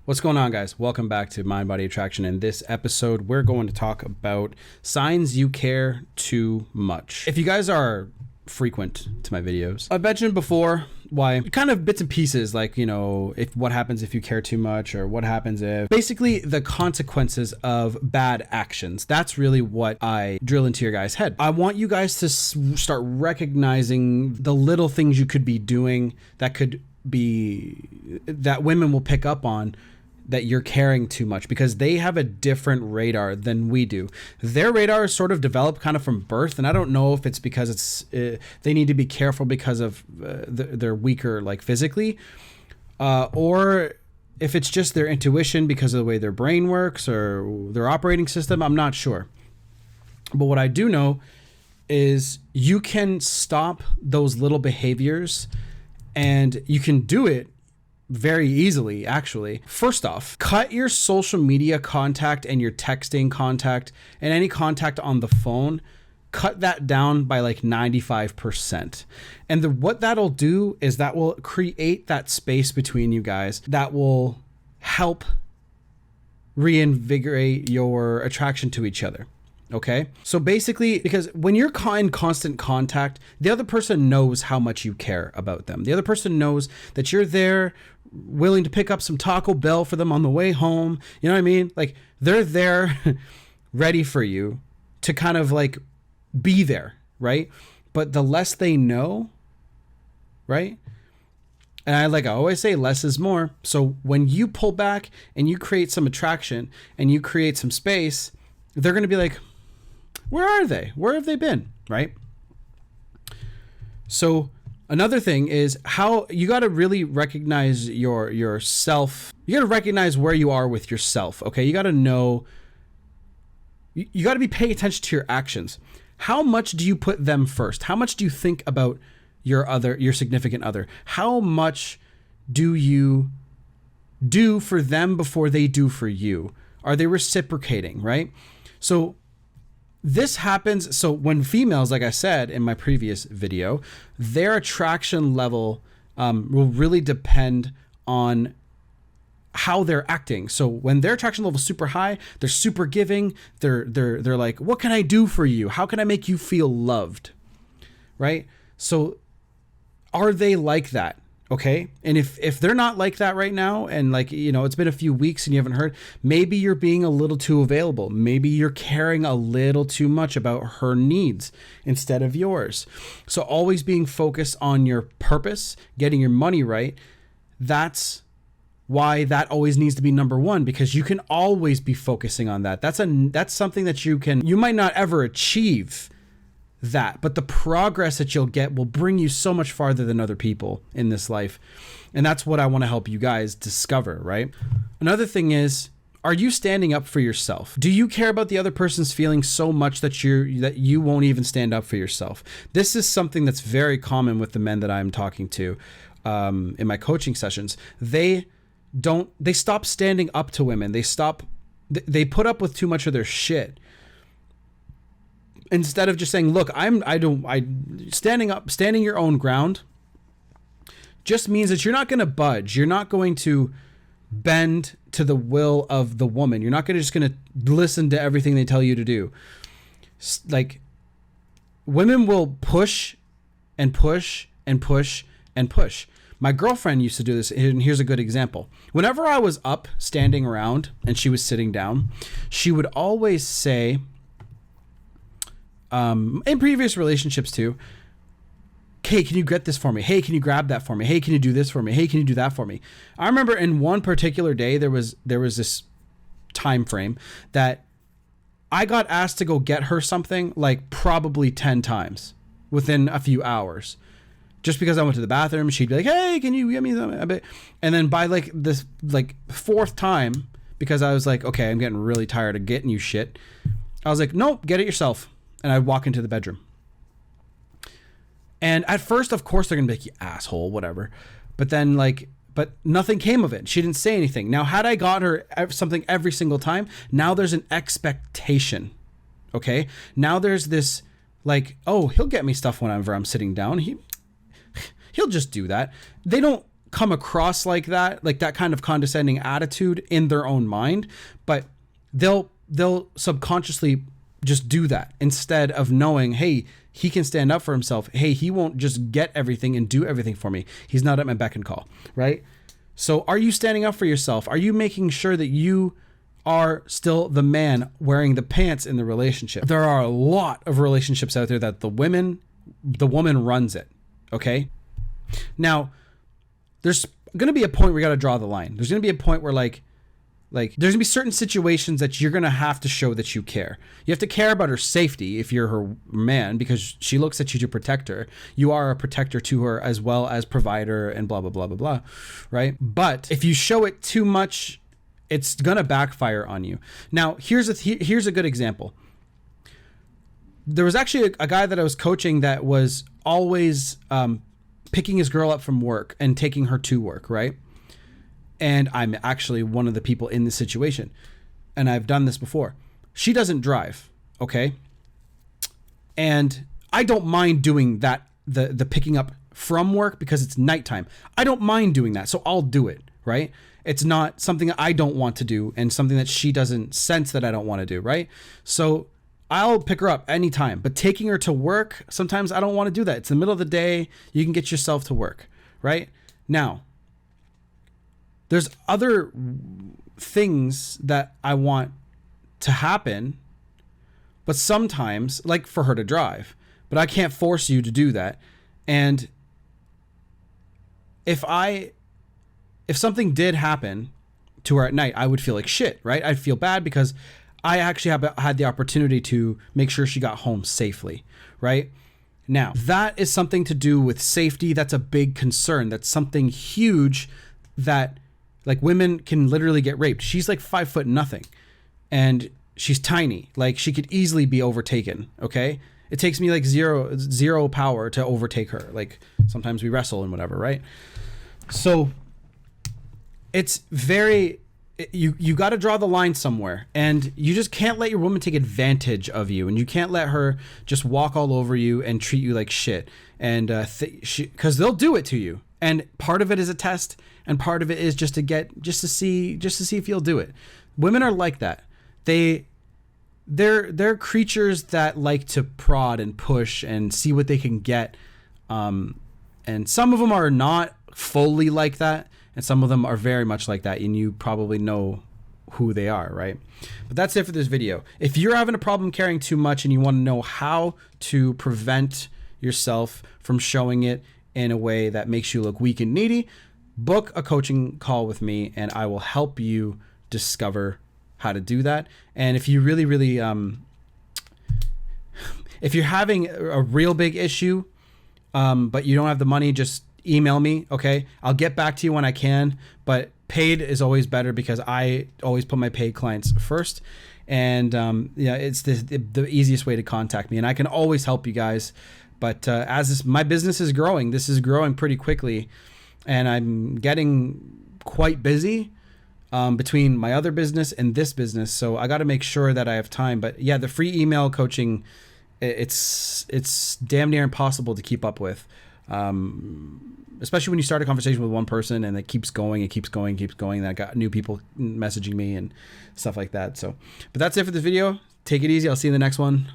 What's going on, guys? Welcome back to Mind Body Attraction. In this episode, we're going to talk about signs you care too much. If you guys are frequent to my videos, I've mentioned before why kind of bits and pieces, like, you know, if what happens if you care too much, or what happens if, basically the consequences of bad actions. That's really what I drill into your guys' head. I want you guys to start recognizing the little things you could be doing that could be, that women will pick up on, that you're caring too much, because they have a different radar than we do. Their radar is sort of developed kind of from birth, and I don't know if it's because they need to be careful because of they're weaker, like physically, or if it's just their intuition because of the way their brain works or their operating system. I'm not sure. But what I do know is you can stop those little behaviors, and you can do it very easily, actually. First off, cut your social media contact and your texting contact and any contact on the phone. Cut that down by like 95%. And what that'll do is that will create that space between you guys that will help reinvigorate your attraction to each other. Okay. So basically, because when you're in constant contact, the other person knows how much you care about them. The other person knows that you're there, willing to pick up some Taco Bell for them on the way home. You know what I mean? Like, they're there ready for you to kind of like be there, right? But the less they know, right? And I always say, less is more. So when you pull back and you create some attraction and you create some space, they're going to be like, where are they? Where have they been? Right? So another thing is how you got to really recognize yourself. You got to recognize where you are with yourself. Okay. You got to know, you got to be paying attention to your actions. How much do you put them first? How much do you think about your significant other? How much do you do for them before they do for you? Are they reciprocating? Right? So this happens. So when females, like I said in my previous video, their attraction level will really depend on how they're acting. So when their attraction level is super high, they're super giving. They're like, what can I do for you? How can I make you feel loved? Right? So are they like that? Okay. And if they're not like that right now, and like, you know, it's been a few weeks and you haven't heard, maybe you're being a little too available. Maybe you're caring a little too much about her needs instead of yours. So always being focused on your purpose, getting your money right. That's why that always needs to be number one, because you can always be focusing on that. That's something that you might not ever achieve that, but the progress that you'll get will bring you so much farther than other people in this life. And that's what I want to help you guys discover, right? Another thing is, are you standing up for yourself? Do you care about the other person's feelings so much that you won't even stand up for yourself? This is something that's very common with the men that I'm talking to in my coaching sessions. They stop standing up to women. They put up with too much of their shit. Instead of just saying, look, standing your own ground just means that you're not going to budge. You're not going to bend to the will of the woman. You're not just going to listen to everything they tell you to do. Like, women will push and push and push and push. My girlfriend used to do this, and here's a good example. Whenever I was up standing around and she was sitting down, she would always say, in previous relationships too, hey, can you get this for me? Hey, can you grab that for me? Hey, can you do this for me? Hey, can you do that for me? I remember in one particular day, there was this time frame that I got asked to go get her something like probably 10 times within a few hours. Just because I went to the bathroom, she'd be like, hey, can you get me something? And then by like this fourth time, because I was like, okay, I'm getting really tired of getting you shit, I was like, nope, get it yourself. And I'd walk into the bedroom. And at first, of course, they're going to be like, you asshole, whatever. But then but nothing came of it. She didn't say anything. Now, had I got her something every single time, now there's an expectation. Okay. Now there's this like, oh, he'll get me stuff whenever I'm sitting down. He'll just do that. They don't come across like that kind of condescending attitude in their own mind, but they'll subconsciously just do that instead of knowing, hey, he can stand up for himself. Hey, he won't just get everything and do everything for me. He's not at my beck and call, right? So are you standing up for yourself? Are you making sure that you are still the man wearing the pants in the relationship? There are a lot of relationships out there that the woman runs it, okay? Now, there's going to be a point where you got to draw the line. There's going to be a point where like there's going to be certain situations that you're going to have to show that you care. You have to care about her safety if you're her man, because she looks at you to protect her. You are a protector to her as well as provider and blah, blah, blah, blah, blah, right? But if you show it too much, it's going to backfire on you. Now, here's a good example. There was actually a guy that I was coaching that was always picking his girl up from work and taking her to work, right? And I'm actually one of the people in this situation, and I've done this before. She doesn't drive, okay? And I don't mind doing that, the picking up from work, because it's nighttime. I don't mind doing that, so I'll do it, right? It's not something that I don't want to do and something that she doesn't sense that I don't want to do, right? So I'll pick her up anytime, but taking her to work, sometimes I don't want to do that. It's the middle of the day. You can get yourself to work, right? Now, there's other things that I want to happen, but sometimes, like for her to drive, but I can't force you to do that. And if something did happen to her at night, I would feel like shit, right? I'd feel bad because I actually had the opportunity to make sure she got home safely, right? Now, that is something to do with safety. That's a big concern. That's something huge that, like, women can literally get raped. She's like 5'0", and she's tiny. Like, she could easily be overtaken. Okay. It takes me like zero power to overtake her. Like, sometimes we wrestle and whatever, right? So it's you got to draw the line somewhere, and you just can't let your woman take advantage of you, and you can't let her just walk all over you and treat you like shit. And because they'll do it to you. And part of it is a test, and part of it is just to see if you'll do it. Women are like that. They're creatures that like to prod and push and see what they can get. And some of them are not fully like that, and some of them are very much like that, and you probably know who they are, right? But that's it for this video. If you're having a problem carrying too much and you want to know how to prevent yourself from showing it in a way that makes you look weak and needy, book a coaching call with me, and I will help you discover how to do that. And if you really, if you're having a real big issue, but you don't have the money, just email me. Okay. I'll get back to you when I can, but paid is always better because I always put my paid clients first. And, yeah, it's the easiest way to contact me, and I can always help you guys. But, my business is growing, this is growing pretty quickly, and I'm getting quite busy, between my other business and this business. So I got to make sure that I have time. But yeah, the free email coaching, it's damn near impossible to keep up with. Especially when you start a conversation with one person and it keeps going, and I got new people messaging me and stuff like that. So, but that's it for this video. Take it easy. I'll see you in the next one.